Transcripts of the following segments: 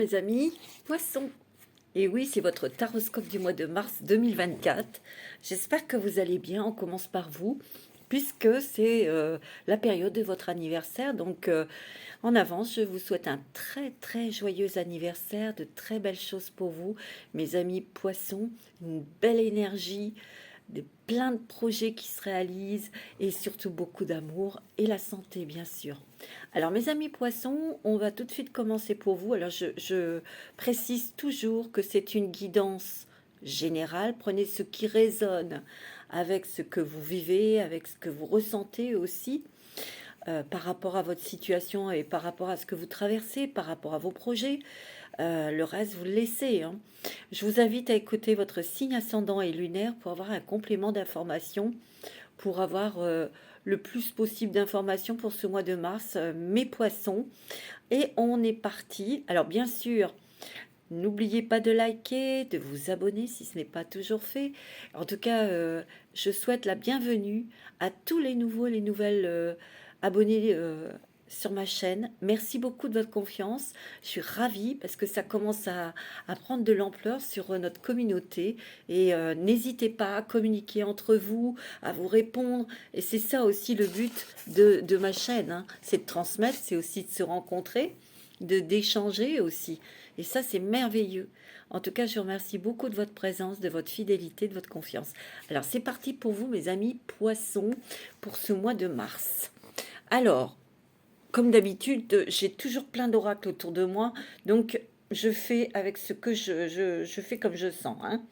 mes amis, Poissons. Et oui, c'est votre taroscope du mois de mars 2024. J'espère que vous allez bien. On commence par vous, puisque c'est la période de votre anniversaire. Donc, en avance, je vous souhaite un très très joyeux anniversaire, de très belles choses pour vous, mes amis Poissons, une belle énergie, plein de projets qui se réalisent et surtout beaucoup d'amour et la santé, bien sûr. Alors, mes amis poissons, on va tout de suite commencer pour vous. Alors, je précise toujours que c'est une guidance générale. Prenez ce qui résonne avec ce que vous vivez, avec ce que vous ressentez aussi. Par rapport à votre situation et par rapport à ce que vous traversez, par rapport à vos projets. Le reste, vous le laissez. Hein. Je vous invite à écouter votre signe ascendant et lunaire pour avoir un complément d'information, pour avoir le plus possible d'informations pour ce mois de mars, mes poissons. Et on est parti. Alors bien sûr, n'oubliez pas de liker, de vous abonner si ce n'est pas toujours fait. En tout cas, je souhaite la bienvenue à tous les nouveaux, les nouvelles abonnés sur ma chaîne. Merci beaucoup de votre confiance. Je suis ravie parce que ça commence à prendre de l'ampleur sur notre communauté. Et n'hésitez pas à communiquer entre vous, à vous répondre. Et c'est ça aussi le but de ma chaîne. Hein. C'est de transmettre, c'est aussi de se rencontrer, d'échanger aussi. Et ça, c'est merveilleux. En tout cas, je vous remercie beaucoup de votre présence, de votre fidélité, de votre confiance. Alors, c'est parti pour vous, mes amis poissons, pour ce mois de mars. Alors, comme d'habitude, j'ai toujours plein d'oracles autour de moi, donc je fais avec ce que je fais comme je sens. Hein.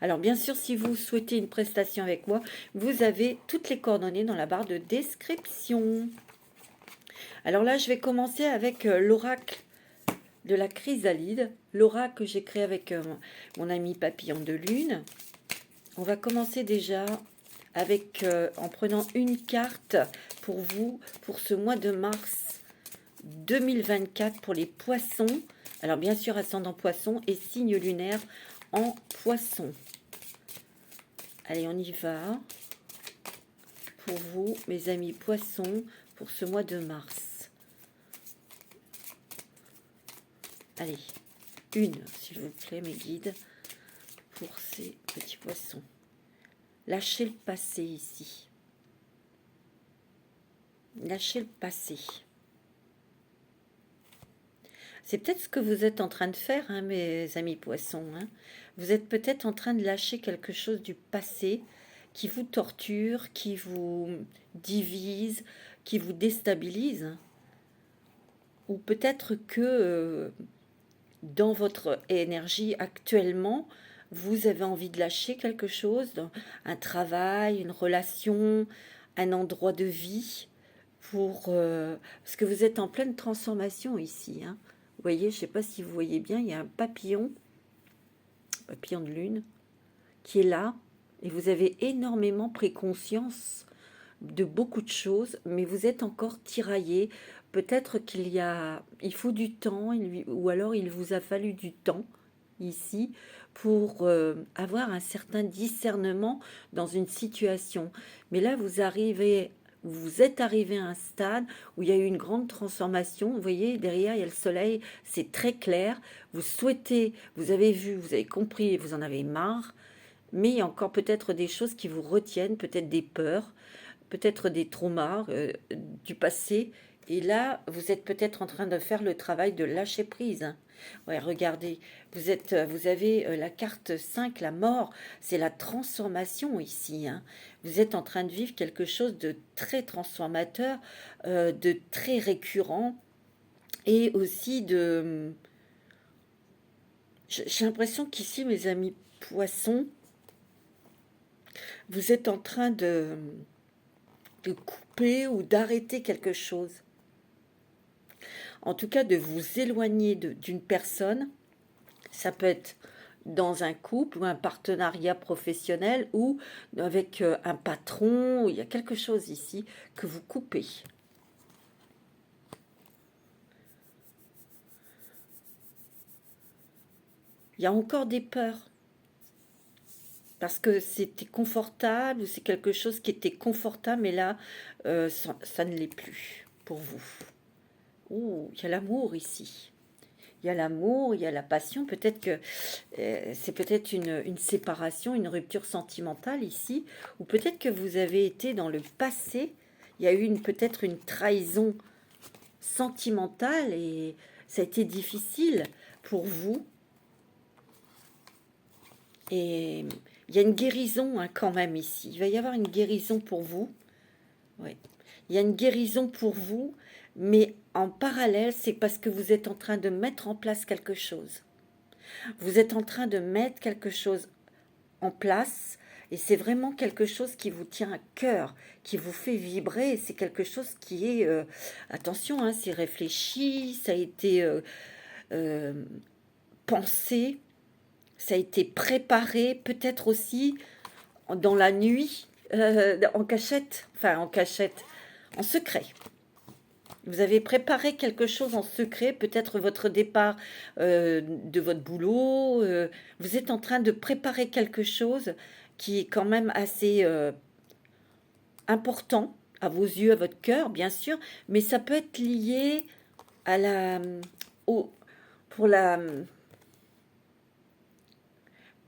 Alors, bien sûr, si vous souhaitez une prestation avec moi, vous avez toutes les coordonnées dans la barre de description. Alors là, je vais commencer avec l'oracle de la chrysalide, l'oracle que j'ai créé avec mon ami Papillon de Lune. On va commencer déjà avec en prenant une carte pour vous pour ce mois de mars 2024 pour les poissons. Alors bien sûr ascendant poisson et signe lunaire en poisson. Allez, on y va pour vous, mes amis poissons, pour ce mois de mars. Allez, une, s'il vous plaît, mes guides, pour ces petits poissons. Lâchez le passé ici. Lâchez le passé. C'est peut-être ce que vous êtes en train de faire, hein, mes amis poissons. Hein. Vous êtes peut-être en train de lâcher quelque chose du passé qui vous torture, qui vous divise, qui vous déstabilise. Hein. Ou peut-être que dans votre énergie actuellement, vous avez envie de lâcher quelque chose, un travail, une relation, un endroit de vie, parce que vous êtes en pleine transformation ici. Hein. Vous voyez, je ne sais pas si vous voyez bien, il y a un papillon de lune, qui est là, et vous avez énormément pris conscience de beaucoup de choses, mais vous êtes encore tiraillé. Peut-être il faut du temps, ou alors il vous a fallu du temps ici pour avoir un certain discernement dans une situation. Mais là, vous êtes arrivé à un stade où il y a eu une grande transformation. Vous voyez, derrière, il y a le soleil, c'est très clair. Vous souhaitez, vous avez vu, vous avez compris, vous en avez marre, mais il y a encore peut-être des choses qui vous retiennent, peut-être des peurs, peut-être des traumas du passé. Et là, vous êtes peut-être en train de faire le travail de lâcher prise. Hein. Ouais, regardez, vous avez la carte 5, la mort, c'est la transformation ici. Hein. Vous êtes en train de vivre quelque chose de très transformateur, de très récurrent, et aussi de... J'ai l'impression qu'ici, mes amis poissons, vous êtes en train de couper ou d'arrêter quelque chose. En tout cas, de vous éloigner d'une personne. Ça peut être dans un couple ou un partenariat professionnel ou avec un patron. Il y a quelque chose ici que vous coupez. Il y a encore des peurs. Parce que c'était confortable ou c'est quelque chose qui était confortable, mais là, ça ne l'est plus pour vous. Oh, il y a l'amour ici. Il y a l'amour, il y a la passion. Peut-être que c'est peut-être une séparation, une rupture sentimentale ici, ou peut-être que vous avez été dans le passé, il y a eu peut-être une trahison sentimentale et ça a été difficile pour vous. Et il y a une guérison, hein, quand même ici. Il va y avoir une guérison pour vous. Oui. Il y a une guérison pour vous, mais en parallèle, c'est parce que vous êtes en train de mettre en place quelque chose. Vous êtes en train de mettre quelque chose en place et c'est vraiment quelque chose qui vous tient à cœur, qui vous fait vibrer. C'est quelque chose qui est, attention, hein, c'est réfléchi, ça a été euh, pensé, ça a été préparé, peut-être aussi dans la nuit, en cachette, enfin en cachette, en secret. Vous avez préparé quelque chose en secret, peut-être votre départ de votre boulot. Vous êtes en train de préparer quelque chose qui est quand même assez important à vos yeux, à votre cœur, bien sûr, mais ça peut être lié à au, pour la,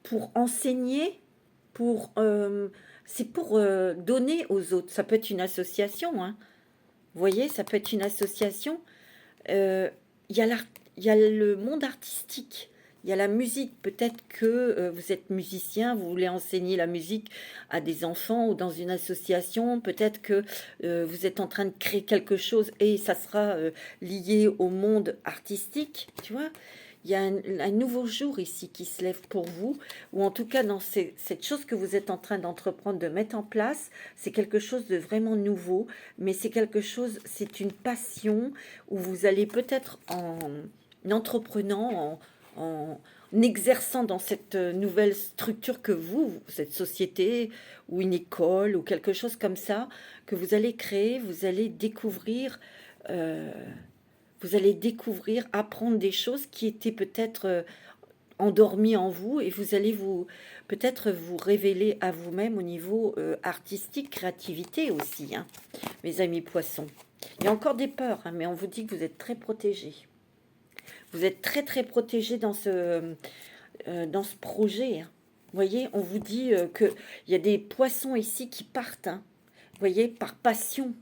pour enseigner, c'est pour donner aux autres. Ça peut être une association, hein. Vous voyez, ça peut être une association. Euh, Il y a il y a le monde artistique, il y a la musique. Peut-être que vous êtes musicien, vous voulez enseigner la musique à des enfants ou dans une association. Peut-être que vous êtes en train de créer quelque chose et ça sera lié au monde artistique, tu vois. Il y a un nouveau jour ici qui se lève pour vous, ou en tout cas dans cette chose que vous êtes en train d'entreprendre, de mettre en place, c'est quelque chose de vraiment nouveau, mais c'est quelque chose, c'est une passion où vous allez peut-être en entreprenant, en exerçant dans cette nouvelle structure que cette société ou une école ou quelque chose comme ça, que vous allez créer, euh, vous allez découvrir, apprendre des choses qui étaient peut-être endormies en vous et vous allez peut-être vous révéler à vous-même au niveau artistique, créativité aussi, hein, mes amis poissons. Il y a encore des peurs, hein, mais on vous dit que vous êtes très protégés. Vous êtes très très protégés dans ce projet, hein. Vous voyez, on vous dit qu'il y a des poissons ici qui partent, hein. Vous voyez, par passion,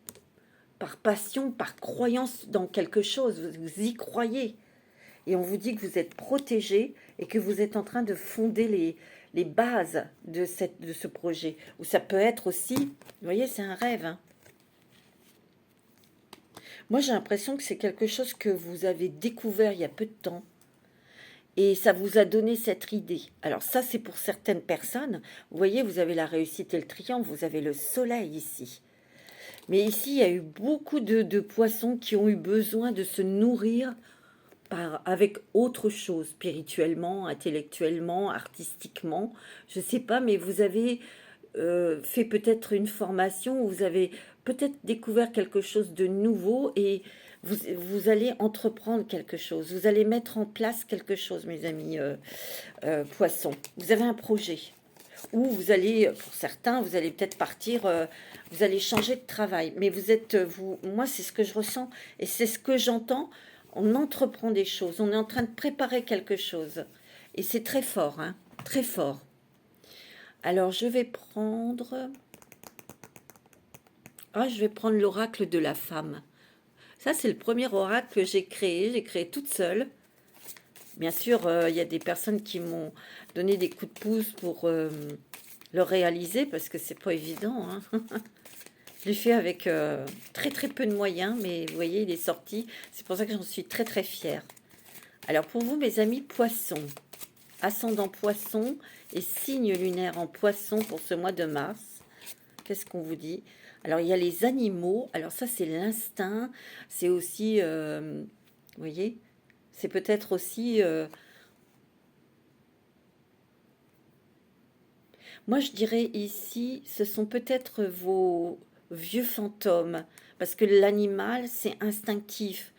par croyance dans quelque chose, vous y croyez. Et on vous dit que vous êtes protégés et que vous êtes en train de fonder les bases de ce projet. Ou ça peut être aussi, vous voyez, c'est un rêve, hein. Moi, j'ai l'impression que c'est quelque chose que vous avez découvert il y a peu de temps et ça vous a donné cette idée. Alors ça, c'est pour certaines personnes. Vous voyez, vous avez la réussite et le triomphe, vous avez le soleil ici. Mais ici, il y a eu beaucoup de poissons qui ont eu besoin de se nourrir avec autre chose, spirituellement, intellectuellement, artistiquement. Je ne sais pas, mais vous avez fait peut-être une formation, vous avez peut-être découvert quelque chose de nouveau et vous allez entreprendre quelque chose, vous allez mettre en place quelque chose, mes amis poissons. Vous avez un projet où vous allez, pour certains, vous allez peut-être partir, vous allez changer de travail, mais moi c'est ce que je ressens et c'est ce que j'entends. On entreprend des choses, on est en train de préparer quelque chose et c'est très fort, hein, très fort. Alors, je vais prendre l'oracle de la femme. Ça, c'est le premier oracle que j'ai créé. J'ai créé toute seule. Bien sûr, il y a des personnes qui m'ont donné des coups de pouce pour le réaliser parce que c'est pas évident, hein. Je l'ai fait avec très très peu de moyens, mais vous voyez, il est sorti. C'est pour ça que j'en suis très très fière. Alors, pour vous, mes amis poissons, ascendant poisson et signe lunaire en poisson pour ce mois de mars. Qu'est-ce qu'on vous dit? Alors, il y a les animaux. Alors, ça, c'est l'instinct. C'est aussi, vous voyez, c'est peut-être aussi... moi, je dirais ici, ce sont peut-être vos vieux fantômes. Parce que l'animal, c'est instinctif.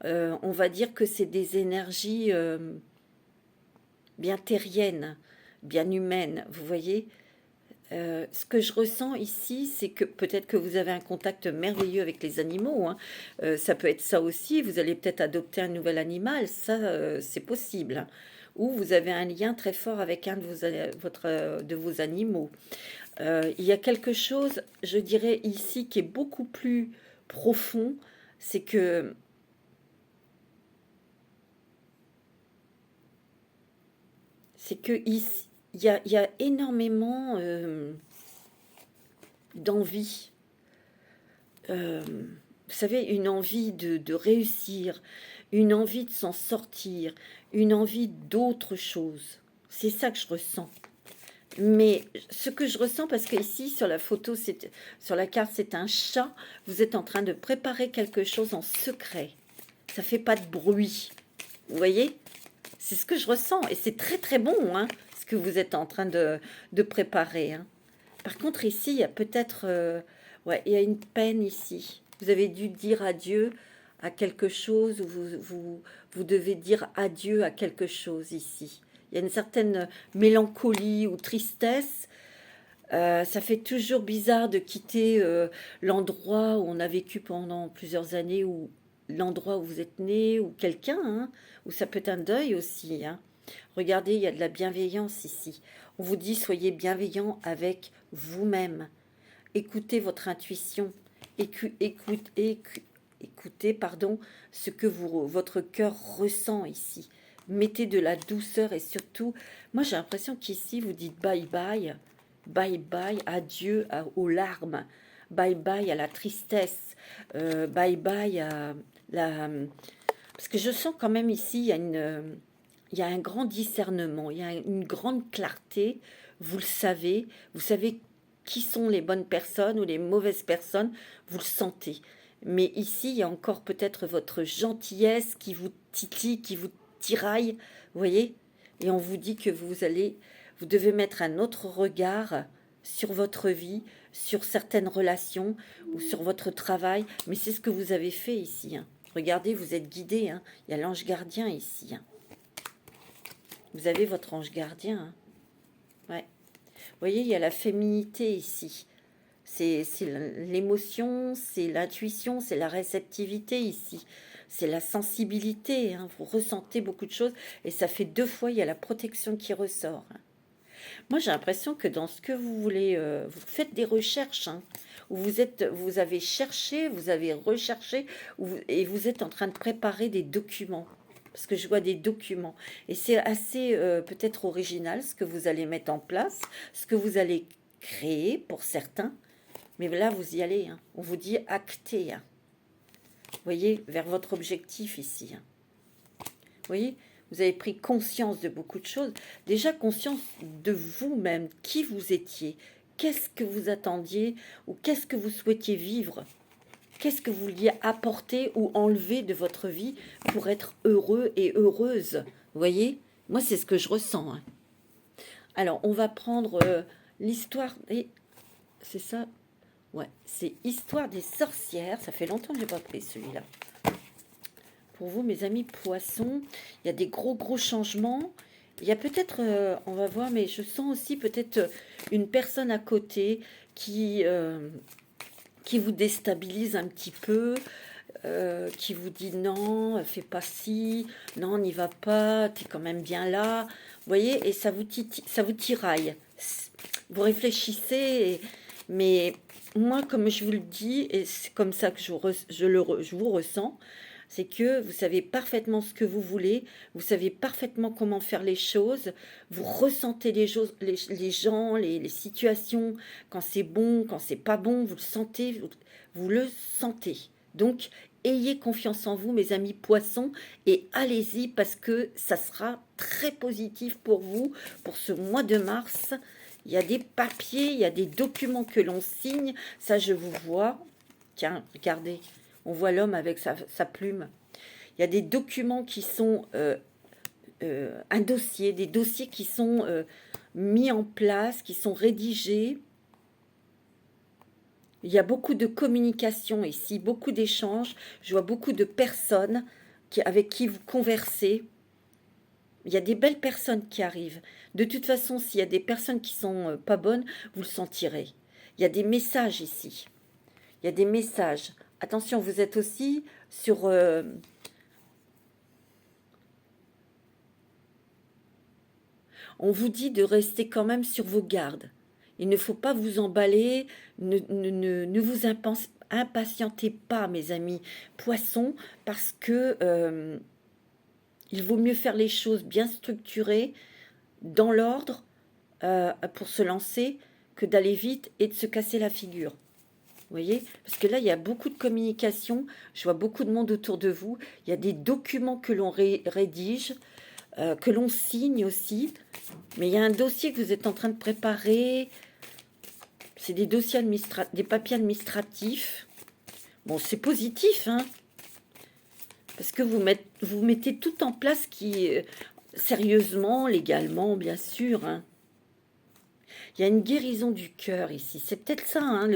On va dire que c'est des énergies bien terriennes, bien humaines. Vous voyez? Ce que je ressens ici, c'est que peut-être que vous avez un contact merveilleux avec les animaux, hein. Ça peut être ça aussi. Vous allez peut-être adopter un nouvel animal, ça, c'est possible, hein. Ou vous avez un lien très fort avec un de de vos animaux. Il y a quelque chose, je dirais ici, qui est beaucoup plus profond, c'est que ici, il y a énormément d'envie. Vous savez, une envie de réussir, une envie de s'en sortir, une envie d'autre chose. C'est ça que je ressens. Mais ce que je ressens, parce que ici sur la photo, sur la carte, c'est un chat, vous êtes en train de préparer quelque chose en secret. Ça fait pas de bruit. Vous voyez? C'est ce que je ressens. Et c'est très très bon, hein, ce que vous êtes en train de préparer, hein. Par contre, ici, il y a peut-être... ouais, il y a une peine ici. Vous avez dû dire adieu à quelque chose, ou vous devez dire adieu à quelque chose ici. Il y a une certaine mélancolie ou tristesse. Ça fait toujours bizarre de quitter l'endroit où on a vécu pendant plusieurs années, ou l'endroit où vous êtes né, ou quelqu'un, hein, ou ça peut être un deuil aussi, hein. Regardez, il y a de la bienveillance ici. On vous dit, soyez bienveillant avec vous-même. Écoutez votre intuition. Écoutez, pardon, ce que votre cœur ressent ici. Mettez de la douceur et surtout, moi j'ai l'impression qu'ici vous dites bye bye, bye bye, adieu aux larmes, bye bye à la tristesse, bye bye à la... Parce que je sens quand même ici, il y a un grand discernement, il y a une grande clarté, vous savez qui sont les bonnes personnes ou les mauvaises personnes, vous le sentez. Mais ici, il y a encore peut-être votre gentillesse qui vous titille, qui vous tiraille, vous voyez? Et on vous dit que vous devez mettre un autre regard sur votre vie, sur certaines relations ou sur votre travail. Mais c'est ce que vous avez fait ici, hein. Regardez, vous êtes guidé, hein. Il y a l'ange gardien ici, hein. Vous avez votre ange gardien, hein. Ouais. Vous voyez, il y a la féminité ici. C'est l'émotion, c'est l'intuition, c'est la réceptivité ici. C'est la sensibilité, hein. Vous ressentez beaucoup de choses. Et ça fait 2 fois, il y a la protection qui ressort, hein. Moi, j'ai l'impression que dans ce que vous voulez, vous faites des recherches, hein, où vous avez cherché, vous avez recherché, et vous êtes en train de préparer des documents. Parce que je vois des documents. Et c'est assez peut-être original ce que vous allez mettre en place, ce que vous allez créer pour certains. Mais là, vous y allez, hein. On vous dit acter, hein. Vous voyez, vers votre objectif ici, hein. Vous voyez, vous avez pris conscience de beaucoup de choses. Déjà conscience de vous-même, qui vous étiez, qu'est-ce que vous attendiez ou qu'est-ce que vous souhaitiez vivre, qu'est-ce que vous vouliez apporter ou enlever de votre vie pour être heureux et heureuse. Vous voyez, moi c'est ce que je ressens, hein. Alors on va prendre l'histoire et c'est ça. Ouais, c'est Histoire des sorcières. Ça fait longtemps que j'ai pas pris celui-là. Pour vous, mes amis poissons, il y a des gros changements. Il y a peut-être, on va voir, mais je sens aussi peut-être une personne à côté qui vous déstabilise un petit peu, qui vous dit non, fais pas ci, non, n'y va pas, t'es quand même bien là. Vous voyez, et ça vous tiraille. Vous réfléchissez, mais moi, comme je vous le dis, et c'est comme ça que je vous ressens, c'est que vous savez parfaitement ce que vous voulez, vous savez parfaitement comment faire les choses, vous ressentez les gens, les situations, quand c'est bon, quand c'est pas bon, vous le sentez, vous le sentez. Donc, ayez confiance en vous, mes amis poissons, et allez-y parce que ça sera très positif pour vous, pour ce mois de mars. Il y a des papiers, il y a des documents que l'on signe, ça je vous vois. Tiens, regardez. On voit l'homme avec sa plume. Il y a des documents qui sont un dossier, des dossiers qui sont mis en place, qui sont rédigés. Il y a beaucoup de communication ici, beaucoup d'échanges. Je vois beaucoup de personnes avec qui vous conversez. Il y a des belles personnes qui arrivent. De toute façon, s'il y a des personnes qui sont pas bonnes, vous le sentirez. Il y a des messages ici. Il y a des messages. Attention, vous êtes aussi sur... on vous dit de rester quand même sur vos gardes. Il ne faut pas vous emballer, ne vous impatientez pas, mes amis poissons, parce que il vaut mieux faire les choses bien structurées, dans l'ordre, pour se lancer, que d'aller vite et de se casser la figure. Vous voyez? Parce que là, il y a beaucoup de communication, je vois beaucoup de monde autour de vous, il y a des documents que l'on rédige, que l'on signe aussi, mais il y a un dossier que vous êtes en train de préparer, c'est des dossiers des papiers administratifs. Bon, c'est positif, hein, parce que vous mettez tout en place qui, sérieusement, légalement, bien sûr, hein. Il y a une guérison du cœur ici. C'est peut-être ça, hein,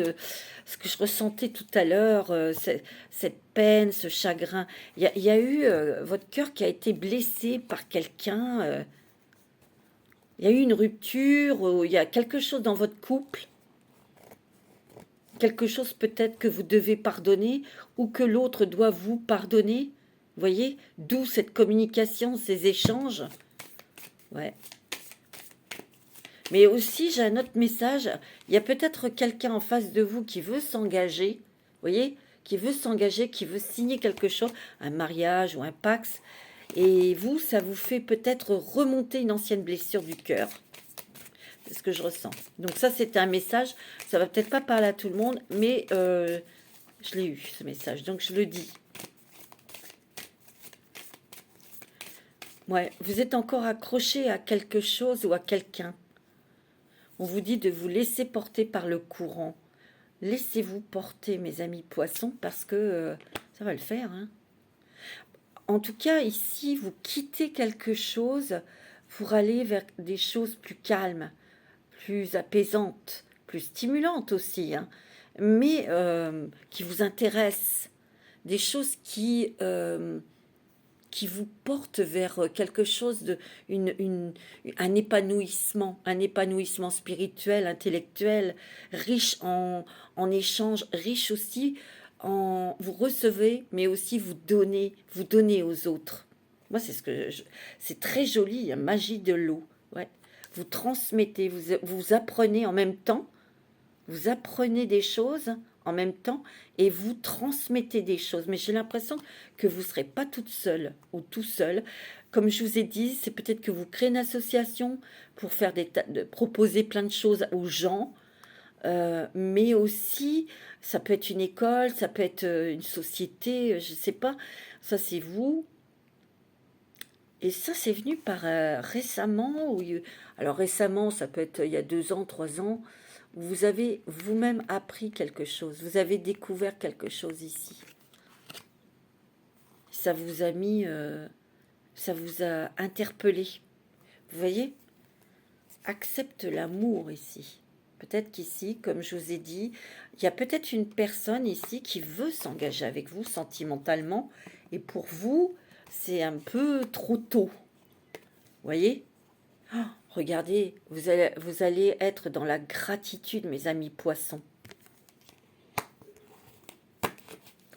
ce que je ressentais tout à l'heure, cette peine, ce chagrin. Il y a eu votre cœur qui a été blessé par quelqu'un. Il y a eu une rupture, il y a quelque chose dans votre couple. Quelque chose peut-être que vous devez pardonner ou que l'autre doit vous pardonner. Vous voyez? D'où cette communication, ces échanges. Ouais. Mais aussi, j'ai un autre message. Il y a peut-être quelqu'un en face de vous qui veut s'engager. Vous voyez? Qui veut s'engager, qui veut signer quelque chose, un mariage ou un pax. Et vous, ça vous fait peut-être remonter une ancienne blessure du cœur. C'est ce que je ressens. Donc ça, c'était un message. Ça va peut-être pas parler à tout le monde, mais je l'ai eu, ce message. Donc je le dis. Ouais, vous êtes encore accroché à quelque chose ou à quelqu'un. On vous dit de vous laisser porter par le courant. Laissez-vous porter, mes amis poissons, parce que ça va le faire, hein. En tout cas, ici, vous quittez quelque chose pour aller vers des choses plus calmes, plus apaisantes, plus stimulantes aussi, hein, mais qui vous intéressent. Des choses qui vous porte vers quelque chose de un épanouissement spirituel, intellectuel, riche en échanges, riche aussi en vous recevez, mais aussi vous donnez aux autres. Moi, c'est très joli, hein, magie de l'eau. Ouais. Vous transmettez, vous apprenez en même temps, vous apprenez des choses en même temps et vous transmettez des choses. Mais j'ai l'impression que vous ne serez pas toute seule ou tout seul. Comme je vous ai dit, c'est peut-être que vous créez une association pour faire proposer plein de choses aux gens. Mais aussi, ça peut être une école, ça peut être une société, je ne sais pas. Ça, c'est vous. Et ça, c'est venu par récemment. Alors récemment, ça peut être il y a 2 ans, 3 ans. Vous avez vous-même appris quelque chose. Vous avez découvert quelque chose ici. Ça vous a mis, ça vous a interpellé. Vous voyez? Accepte l'amour ici. Peut-être qu'ici, comme je vous ai dit, il y a peut-être une personne ici qui veut s'engager avec vous sentimentalement. Et pour vous, c'est un peu trop tôt. Vous voyez? Oh, regardez, vous allez être dans la gratitude, mes amis poissons.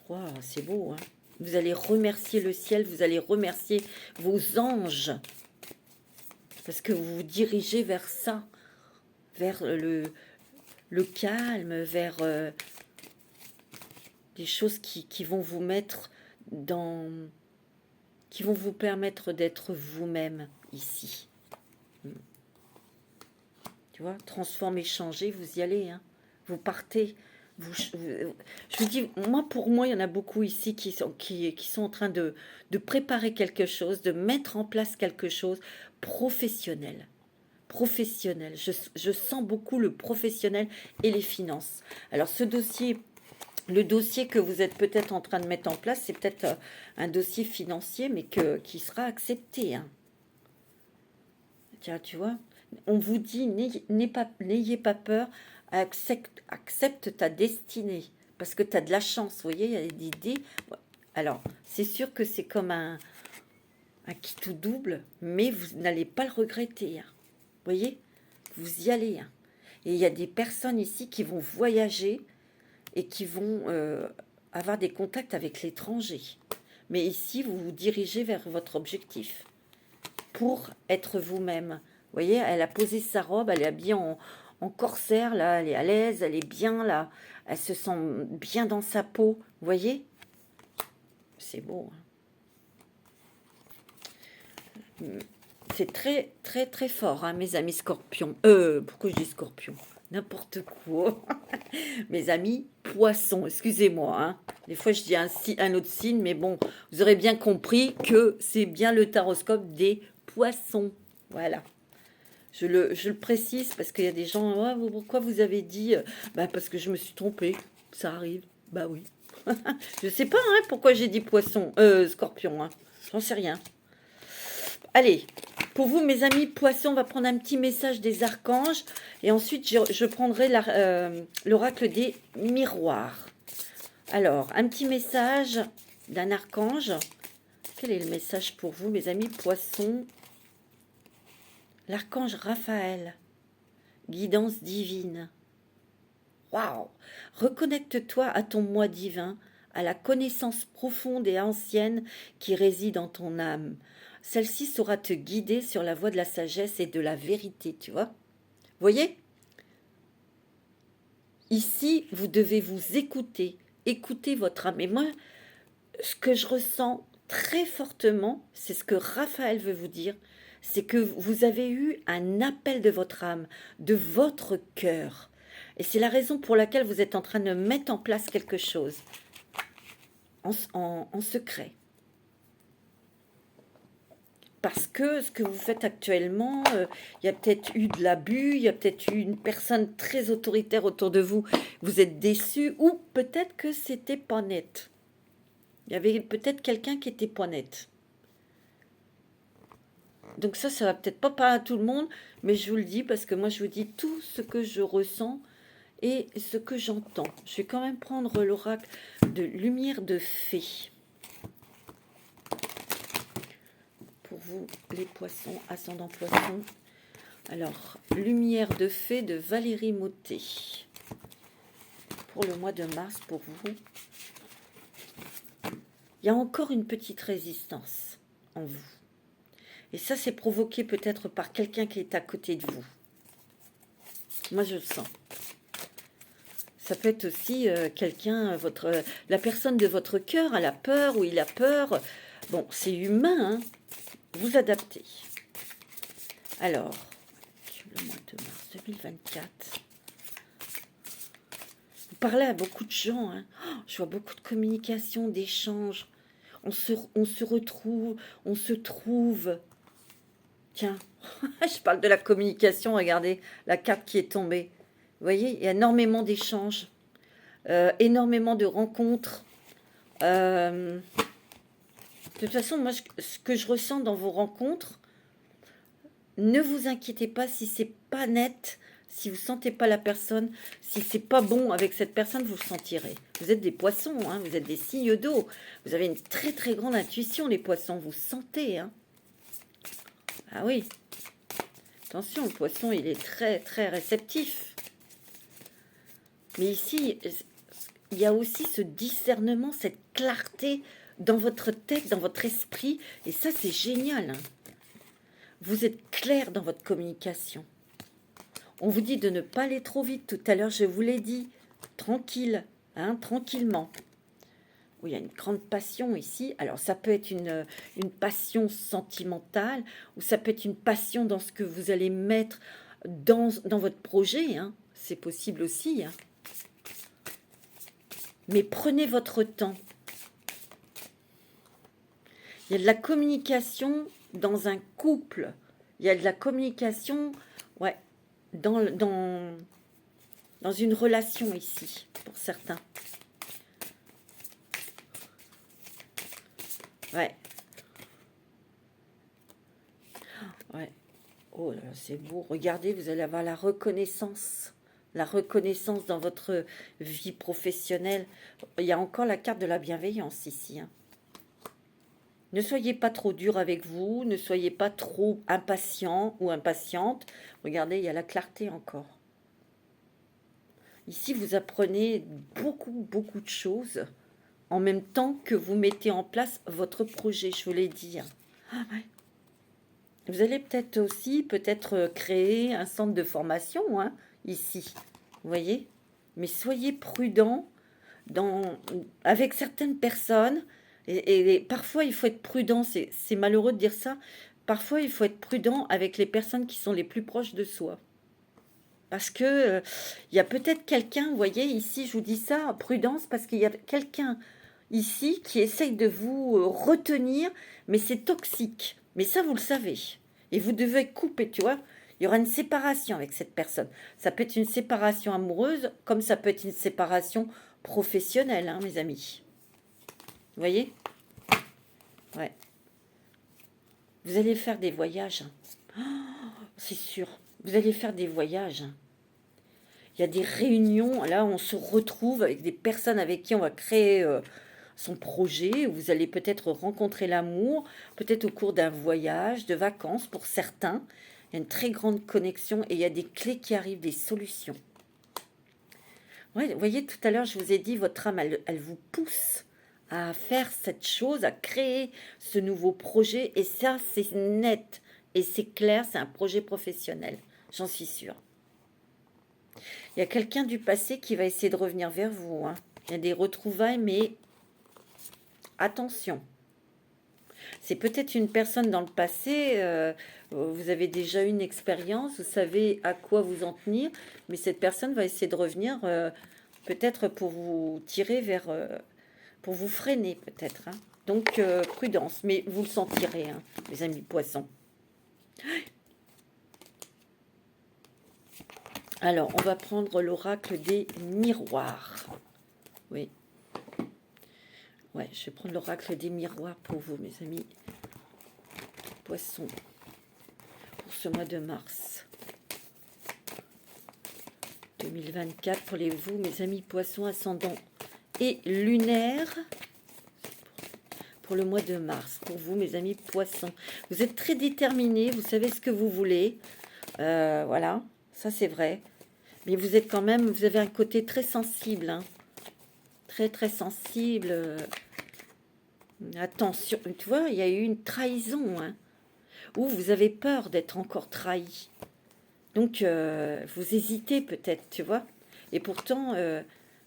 Wow, c'est beau, hein? Vous allez remercier le ciel, vous allez remercier vos anges. Parce que vous vous dirigez vers ça, vers le calme, vers des choses qui vont vous mettre dans... qui vont vous permettre d'être vous-même ici. Tu vois, transformer, changer, vous y allez, hein. Vous partez. Je vous dis, pour moi, il y en a beaucoup ici qui sont en train de préparer quelque chose, de mettre en place quelque chose professionnel. Professionnel. Je sens beaucoup le professionnel et les finances. Alors, le dossier que vous êtes peut-être en train de mettre en place, c'est peut-être un dossier financier, mais qui sera accepté, hein. Tiens, tu vois, on vous dit, n'ayez pas peur, accepte ta destinée, parce que tu as de la chance, vous voyez, il y a des idées. Alors, c'est sûr que c'est comme un qui tout double, mais vous n'allez pas le regretter. Hein. Vous voyez, vous y allez. Hein. Et il y a des personnes ici qui vont voyager et qui vont avoir des contacts avec l'étranger. Mais ici, vous vous dirigez vers votre objectif pour être vous-même. Vous voyez, elle a posé sa robe, elle est habillée en corsaire, là, elle est à l'aise, elle est bien, là, elle se sent bien dans sa peau. Vous voyez? C'est beau. Hein. C'est très, très, très fort, hein, mes amis scorpions. Pourquoi je dis scorpion? N'importe quoi. Mes amis poissons, excusez-moi. Hein. Des fois, je dis un autre signe, mais bon, vous aurez bien compris que c'est bien le taroscope des poissons. Voilà. Je le précise parce qu'il y a des gens, oh, pourquoi vous avez dit bah, parce que je me suis trompée. Ça arrive. Bah oui. Je sais pas hein, pourquoi j'ai dit poisson, scorpion. Hein. J'en sais rien. Allez, pour vous, mes amis poissons, on va prendre un petit message des archanges. Et ensuite, je prendrai l'oracle des miroirs. Alors, un petit message d'un archange. Quel est le message pour vous, mes amis poissons? L'archange Raphaël. Guidance divine. Waouh! Reconnecte-toi à ton moi divin, à la connaissance profonde et ancienne qui réside en ton âme. Celle-ci saura te guider sur la voie de la sagesse et de la vérité, tu vois? Voyez? Ici, vous devez vous écouter, écouter votre âme. Et moi, ce que je ressens très fortement, c'est ce que Raphaël veut vous dire, c'est que vous avez eu un appel de votre âme, de votre cœur. Et c'est la raison pour laquelle vous êtes en train de mettre en place quelque chose en secret. Parce que ce que vous faites actuellement, il y a peut-être eu de l'abus, il y a peut-être eu une personne très autoritaire autour de vous, vous êtes déçu, ou peut-être que c'était pas net. Il y avait peut-être quelqu'un qui était pas net. Donc ça va peut-être pas parler à tout le monde, mais je vous le dis parce que moi je vous dis tout ce que je ressens et ce que j'entends. Je vais quand même prendre l'oracle de lumière de fée. Pour vous, les poissons, ascendant poisson. Alors, lumière de fée de Valérie Mottet. Pour le mois de mars, pour vous. Il y a encore une petite résistance en vous. Et ça, c'est provoqué peut-être par quelqu'un qui est à côté de vous. Moi, je le sens. Ça peut être aussi quelqu'un, la personne de votre cœur, elle a peur ou il a peur. Bon, c'est humain, hein. Vous adaptez. Alors, le mois de mars 2024. Vous parlez à beaucoup de gens. Hein. Oh, je vois beaucoup de communication, d'échanges. On se retrouve, on se trouve. Tiens, je parle de la communication. Regardez la carte qui est tombée. Vous voyez, il y a énormément d'échanges, énormément de rencontres. De toute façon, moi, ce que je ressens dans vos rencontres, ne vous inquiétez pas si c'est pas net, si vous sentez pas la personne, si c'est pas bon avec cette personne, vous le sentirez. Vous êtes des poissons, hein, vous êtes des signes d'eau. Vous avez une très très grande intuition, les poissons, vous sentez. Hein. Ah oui. Attention, le poisson, il est très très réceptif. Mais ici, il y a aussi ce discernement, cette clarté dans votre tête, dans votre esprit. Et ça, c'est génial. Hein. Vous êtes clair dans votre communication. On vous dit de ne pas aller trop vite. Tout à l'heure, je vous l'ai dit. Tranquille, hein, tranquillement. Oui, il y a une grande passion ici. Alors, ça peut être une passion sentimentale ou ça peut être une passion dans ce que vous allez mettre dans votre projet. Hein. C'est possible aussi. Hein. Mais prenez votre temps. Il y a de la communication dans un couple. Il y a de la communication ouais, dans une relation ici, pour certains. Ouais. Ouais. Oh là là, c'est beau. Regardez, vous allez avoir la reconnaissance. La reconnaissance dans votre vie professionnelle. Il y a encore la carte de la bienveillance ici. Hein. Ne soyez pas trop dur avec vous, ne soyez pas trop impatient ou impatiente. Regardez, il y a la clarté encore. Ici, vous apprenez beaucoup, beaucoup de choses en même temps que vous mettez en place votre projet, je vous l'ai dit. Ah ouais. Vous allez peut-être aussi créer un centre de formation ici, vous voyez. Mais soyez prudent avec certaines personnes. Et parfois, il faut être prudent. C'est malheureux de dire ça. Parfois, il faut être prudent avec les personnes qui sont les plus proches de soi. Parce que il y a peut-être quelqu'un, vous voyez, ici, je vous dis ça, prudence, parce qu'il y a quelqu'un ici qui essaye de vous retenir, mais c'est toxique. Mais ça, vous le savez. Et vous devez couper, tu vois. Il y aura une séparation avec cette personne. Ça peut être une séparation amoureuse, comme ça peut être une séparation professionnelle, hein, mes amis. Vous voyez? Ouais. Vous allez faire des voyages. Oh, c'est sûr. Vous allez faire des voyages. Il y a des réunions, là on se retrouve avec des personnes avec qui on va créer son projet. Vous allez peut-être rencontrer l'amour, peut-être au cours d'un voyage, de vacances pour certains. Il y a une très grande connexion et il y a des clés qui arrivent, des solutions. Ouais, vous voyez, tout à l'heure, je vous ai dit, votre âme, elle vous pousse à faire cette chose, à créer ce nouveau projet. Et ça, c'est net et c'est clair, c'est un projet professionnel, j'en suis sûre. Il y a quelqu'un du passé qui va essayer de revenir vers vous. Il y a des retrouvailles, mais attention. C'est peut-être une personne dans le passé, vous avez déjà eu une expérience, vous savez à quoi vous en tenir, mais cette personne va essayer de revenir peut-être pour vous tirer vers, pour vous freiner peut-être. Donc prudence, mais vous le sentirez, les amis poissons. Alors, on va prendre l'oracle des miroirs. Oui. Ouais, je vais prendre l'oracle des miroirs pour vous, mes amis poissons, pour ce mois de mars 2024, pour vous, mes amis poissons, ascendant et lunaire, pour le mois de mars, pour vous, mes amis poissons. Vous êtes très déterminés, vous savez ce que vous voulez, voilà, ça c'est vrai. Mais vous êtes quand même, vous avez un côté très sensible, très très sensible. Attention, tu vois, il y a eu une trahison, où vous avez peur d'être encore trahi. Donc, vous hésitez peut-être, tu vois. Et pourtant,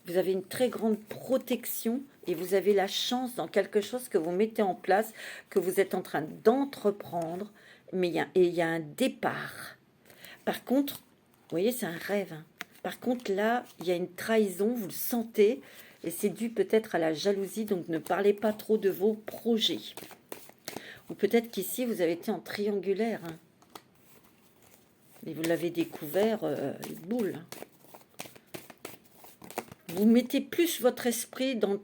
vous avez une très grande protection et vous avez la chance dans quelque chose que vous mettez en place, que vous êtes en train d'entreprendre, mais il y a un départ. Par contre, vous voyez, c'est un rêve. Par contre, là, il y a une trahison, vous le sentez, et c'est dû peut-être à la jalousie, donc ne parlez pas trop de vos projets. Ou peut-être qu'ici, vous avez été en triangulaire. Et vous l'avez découvert, boule. Vous mettez plus votre esprit dans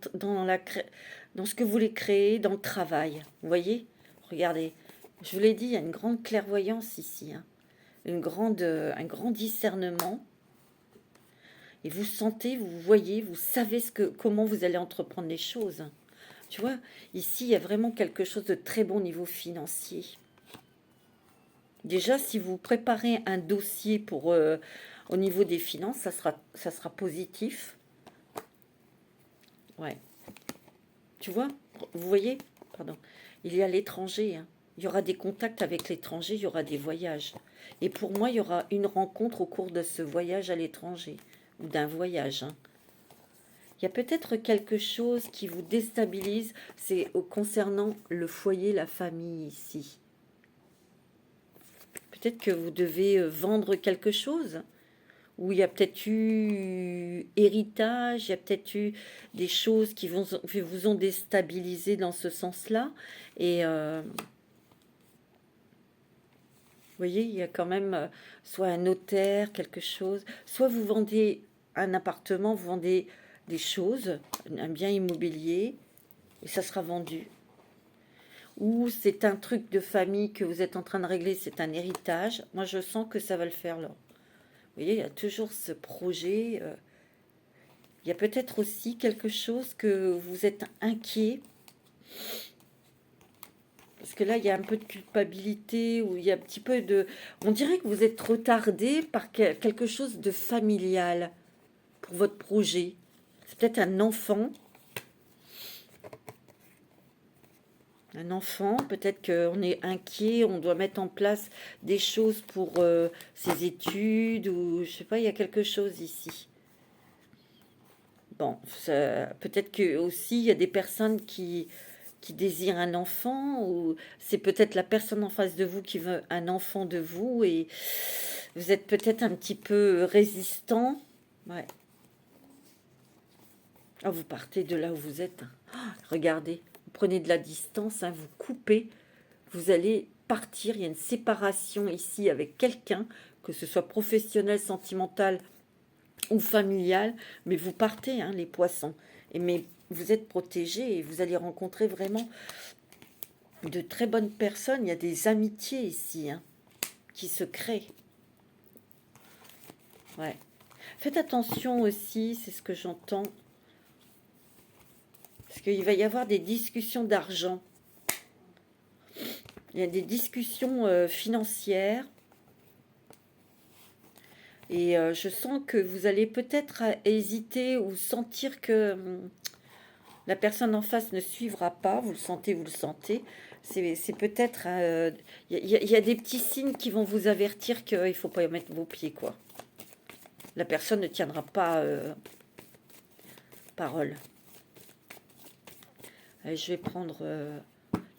ce que vous voulez créer, dans le travail. Vous voyez? Regardez, je vous l'ai dit, il y a une grande clairvoyance ici. Un grand discernement. Et vous sentez, vous voyez, vous savez comment vous allez entreprendre les choses. Tu vois, ici, il y a vraiment quelque chose de très bon au niveau financier. Déjà, si vous préparez un dossier pour au niveau des finances, ça sera positif. Ouais. Tu vois, vous voyez, pardon, il y a l'étranger. Il y aura des contacts avec l'étranger, il y aura des voyages. Et pour moi, il y aura une rencontre au cours de ce voyage à l'étranger, ou d'un voyage. Il y a peut-être quelque chose qui vous déstabilise, c'est concernant le foyer, la famille ici. Peut-être que vous devez vendre quelque chose, ou il y a peut-être eu héritage, il y a peut-être eu des choses qui vous ont déstabilisé dans ce sens-là. Et vous voyez, il y a quand même soit un notaire, quelque chose, soit vous vendez un appartement, vous vendez des choses, un bien immobilier, et ça sera vendu. Ou c'est un truc de famille que vous êtes en train de régler, c'est un héritage. Moi, je sens que ça va le faire là. Vous voyez, il y a toujours ce projet. Il y a peut-être aussi quelque chose que vous êtes inquiet. Parce que là, il y a un peu de culpabilité, ou il y a un petit peu de... On dirait que vous êtes retardé par quelque chose de familial pour votre projet. C'est peut-être un enfant. Un enfant, peut-être qu'on est inquiet, on doit mettre en place des choses pour ses études, ou je sais pas, il y a quelque chose ici. Bon, peut-être que aussi il y a des personnes qui désirent un enfant, ou c'est peut-être la personne en face de vous qui veut un enfant de vous, et vous êtes peut-être un petit peu résistant. Ouais. Ah, vous partez de là où vous êtes. Ah, regardez, vous prenez de la distance, hein, vous coupez, vous allez partir. Il y a une séparation ici avec quelqu'un, que ce soit professionnel, sentimental ou familial, mais vous partez, hein, les poissons. Mais vous êtes protégés et vous allez rencontrer vraiment de très bonnes personnes. Il y a des amitiés ici, hein, qui se créent. Ouais. Faites attention aussi, c'est ce que j'entends, parce qu'il va y avoir des discussions d'argent. Il y a des discussions financières. Et je sens que vous allez peut-être hésiter ou sentir que la personne en face ne suivra pas. Vous le sentez, vous le sentez. C'est peut-être... y a des petits signes qui vont vous avertir qu'il ne faut pas mettre vos pieds, quoi. La personne ne tiendra pas parole. Allez, je vais prendre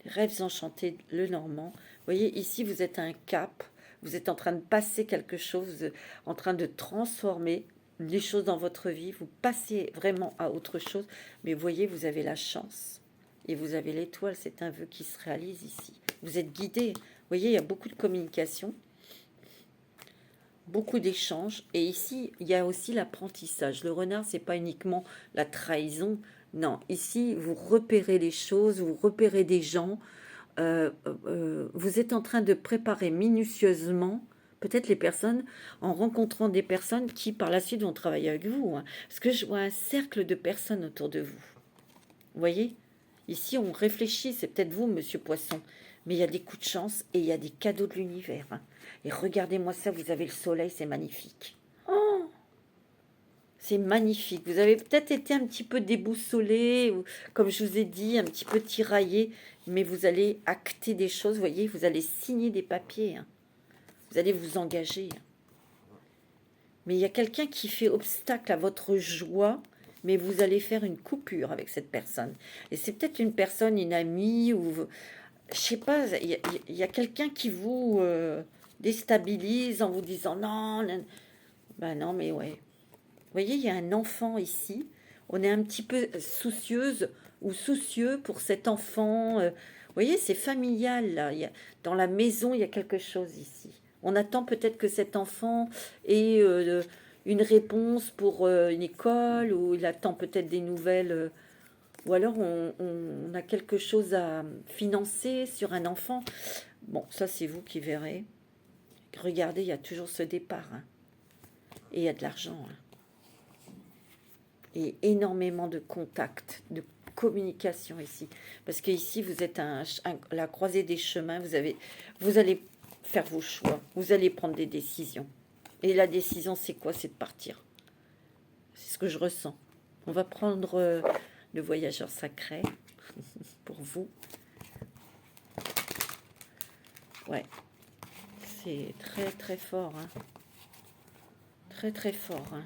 les rêves enchantés, le normand. Vous voyez, ici, vous êtes à un cap. Vous êtes en train de passer quelque chose, en train de transformer les choses dans votre vie. Vous passez vraiment à autre chose. Mais vous voyez, vous avez la chance. Et vous avez l'étoile. C'est un vœu qui se réalise ici. Vous êtes guidé. Vous voyez, il y a beaucoup de communication. Beaucoup d'échanges. Et ici, il y a aussi l'apprentissage. Le renard, c'est pas uniquement la trahison. Non, ici, vous repérez les choses, vous repérez des gens. Vous êtes en train de préparer minutieusement, peut-être les personnes, en rencontrant des personnes qui, par la suite, vont travailler avec vous. Hein. Parce que je vois un cercle de personnes autour de vous. Vous voyez? Ici, on réfléchit, c'est peut-être vous, monsieur Poisson. Mais il y a des coups de chance et il y a des cadeaux de l'univers. Hein. Et regardez-moi ça, vous avez le soleil, c'est magnifique. Oh, c'est magnifique. Vous avez peut-être été un petit peu déboussolé, ou, comme je vous ai dit, un petit peu tiraillé, mais vous allez acter des choses, vous voyez, vous allez signer des papiers. Hein. Vous allez vous engager. Mais il y a quelqu'un qui fait obstacle à votre joie, mais vous allez faire une coupure avec cette personne. Et c'est peut-être une personne, une amie, ou je sais pas, il y a quelqu'un qui vous déstabilise en vous disant non, non. Ben non, mais ouais. Vous voyez, il y a un enfant ici. On est un petit peu soucieuse ou soucieux pour cet enfant. Vous voyez, c'est familial là. Dans la maison, il y a quelque chose ici. On attend peut-être que cet enfant ait une réponse pour une école, ou il attend peut-être des nouvelles. Ou alors on a quelque chose à financer sur un enfant. Bon, ça c'est vous qui verrez. Regardez, il y a toujours ce départ. Hein. Et il y a de l'argent. Hein. Et énormément de contacts, de communication ici. Parce que ici, vous êtes à la croisée des chemins. Vous allez faire vos choix. Vous allez prendre des décisions. Et la décision, c'est quoi? C'est de partir. C'est ce que je ressens. On va prendre le voyageur sacré pour vous. Ouais. C'est très, très fort. Hein. Très, très fort. Hein.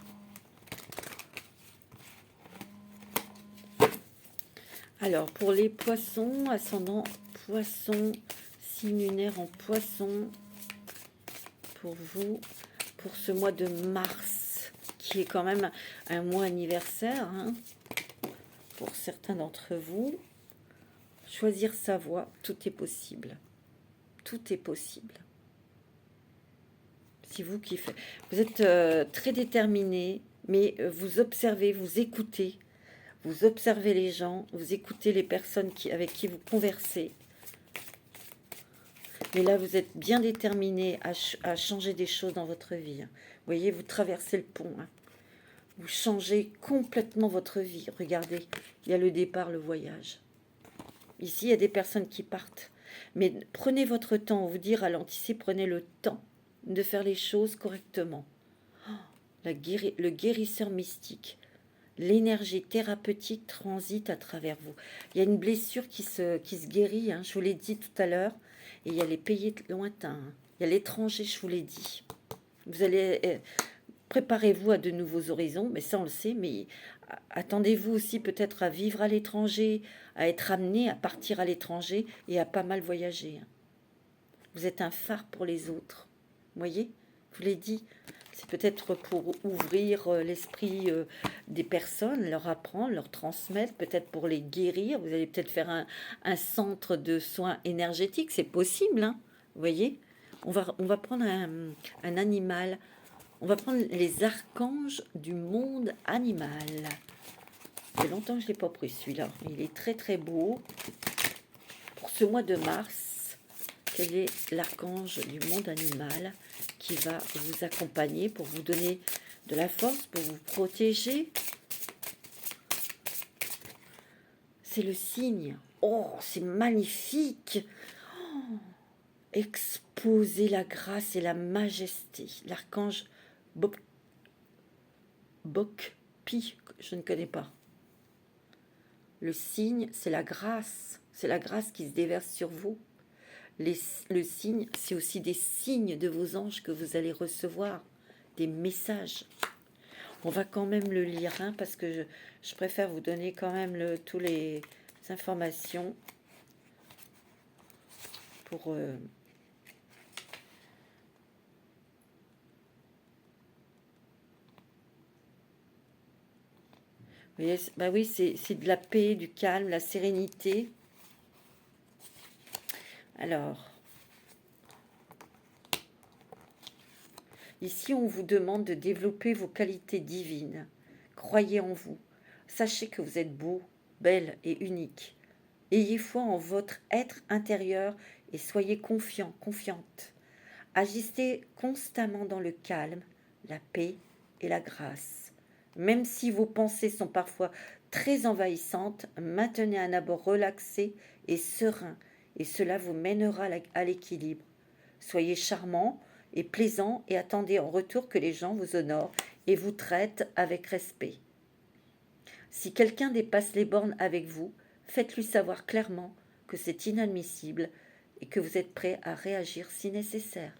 Alors, pour les poissons, ascendant poisson, signe lunaire en poisson, pour vous, pour ce mois de mars, qui est quand même un mois anniversaire, hein, pour certains d'entre vous, choisir sa voie, tout est possible. Tout est possible. C'est vous qui faites. Vous êtes très déterminé, mais vous observez, vous écoutez. Vous observez les gens, vous écoutez les personnes avec qui vous conversez. Mais là, vous êtes bien déterminé à changer des choses dans votre vie. Hein. Vous voyez, vous traversez le pont. Hein. Vous changez complètement votre vie. Regardez, il y a le départ, le voyage. Ici, il y a des personnes qui partent. Mais prenez votre temps, on vous dit ralentissez, prenez le temps de faire les choses correctement. Le guérisseur mystique, l'énergie thérapeutique transite à travers vous. Il y a une blessure qui se guérit, hein, je vous l'ai dit tout à l'heure, et il y a les pays lointains, hein. Il y a l'étranger, je vous l'ai dit. Vous allez... préparez-vous à de nouveaux horizons, mais ça on le sait, mais attendez-vous aussi peut-être à vivre à l'étranger, à être amené à partir à l'étranger et à pas mal voyager. Vous êtes un phare pour les autres. Vous voyez, je vous l'ai dit, c'est peut-être pour ouvrir l'esprit des personnes, leur apprendre, leur transmettre, peut-être pour les guérir. Vous allez peut-être faire un centre de soins énergétiques, c'est possible, hein, vous voyez. On va prendre un animal. On va prendre les archanges du monde animal. Ça fait longtemps que je ne l'ai pas pris celui-là. Il est très très beau. Pour ce mois de mars, quel est l'archange du monde animal qui va vous accompagner pour vous donner de la force, pour vous protéger? C'est le cygne. Oh, c'est magnifique. Oh, exposer la grâce et la majesté. L'archange Bokpi, je ne connais pas. Le signe, c'est la grâce qui se déverse sur vous. Le signe, c'est aussi des signes de vos anges que vous allez recevoir, des messages. On va quand même le lire, hein, parce que je préfère vous donner quand même toutes les informations pour... Vous voyez, bah oui, c'est de la paix, du calme, la sérénité. Alors, ici, on vous demande de développer vos qualités divines. Croyez en vous. Sachez que vous êtes beau, belle et unique. Ayez foi en votre être intérieur et soyez confiant, confiante. Agissez constamment dans le calme, la paix et la grâce. Même si vos pensées sont parfois très envahissantes, maintenez un abord relaxé et serein, et cela vous mènera à l'équilibre. Soyez charmant et plaisant et attendez en retour que les gens vous honorent et vous traitent avec respect. Si quelqu'un dépasse les bornes avec vous, faites-lui savoir clairement que c'est inadmissible et que vous êtes prêt à réagir si nécessaire.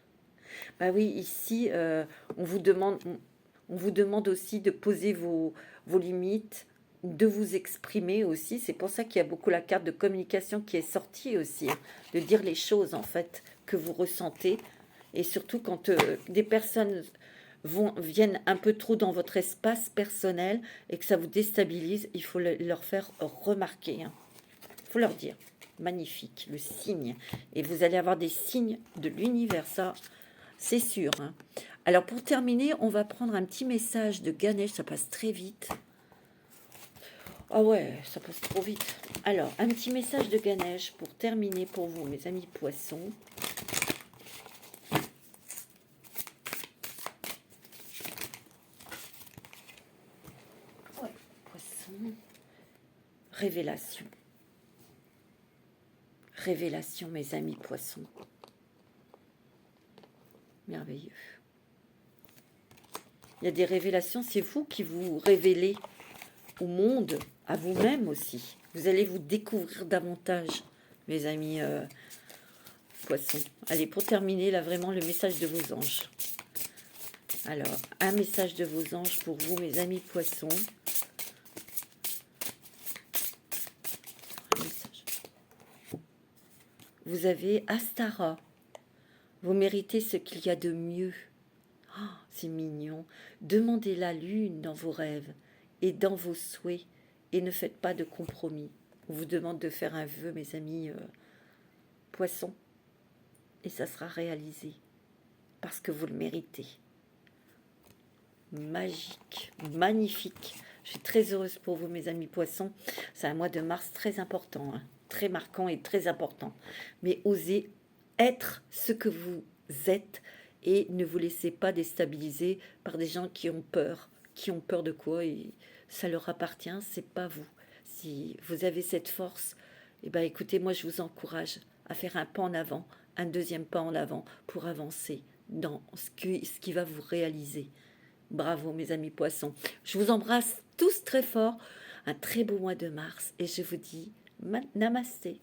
Bah oui, ici, on vous demande aussi de poser vos limites, de vous exprimer aussi. C'est pour ça qu'il y a beaucoup la carte de communication qui est sortie aussi, hein, de dire les choses en fait que vous ressentez. Et surtout quand des personnes viennent un peu trop dans votre espace personnel et que ça vous déstabilise, il faut leur faire remarquer. Hein. Il faut leur dire, magnifique, le signe. Et vous allez avoir des signes de l'univers, ça, c'est sûr. Hein. Alors pour terminer, on va prendre un petit message de Ganesh, ça passe très vite. Ah ouais, ça passe trop vite. Alors, un petit message de Ganesh pour terminer pour vous, mes amis poissons. Ouais, poisson. Révélation. Révélation, mes amis poissons. Merveilleux. Il y a des révélations, c'est vous qui vous révélez au monde, à vous-même aussi. Vous allez vous découvrir davantage, mes amis poissons. Allez, pour terminer, là, vraiment, le message de vos anges. Alors, un message de vos anges pour vous, mes amis poissons. Un message. Vous avez Astara. Vous méritez ce qu'il y a de mieux. Oh, c'est mignon. Demandez la lune dans vos rêves et dans vos souhaits et ne faites pas de compromis. On vous demande de faire un vœu, mes amis poissons, et ça sera réalisé parce que vous le méritez. Magique, magnifique. Je suis très heureuse pour vous, mes amis poissons. C'est un mois de mars très important, hein, très marquant et très important. Mais osez être ce que vous êtes et ne vous laissez pas déstabiliser par des gens qui ont peur. Qui ont peur de quoi? Et ça leur appartient, c'est pas vous. Si vous avez cette force, eh ben, écoutez, moi je vous encourage à faire un pas en avant, un deuxième pas en avant pour avancer dans ce qui va vous réaliser. Bravo mes amis poissons. Je vous embrasse tous très fort. Un très beau mois de mars et je vous dis namasté.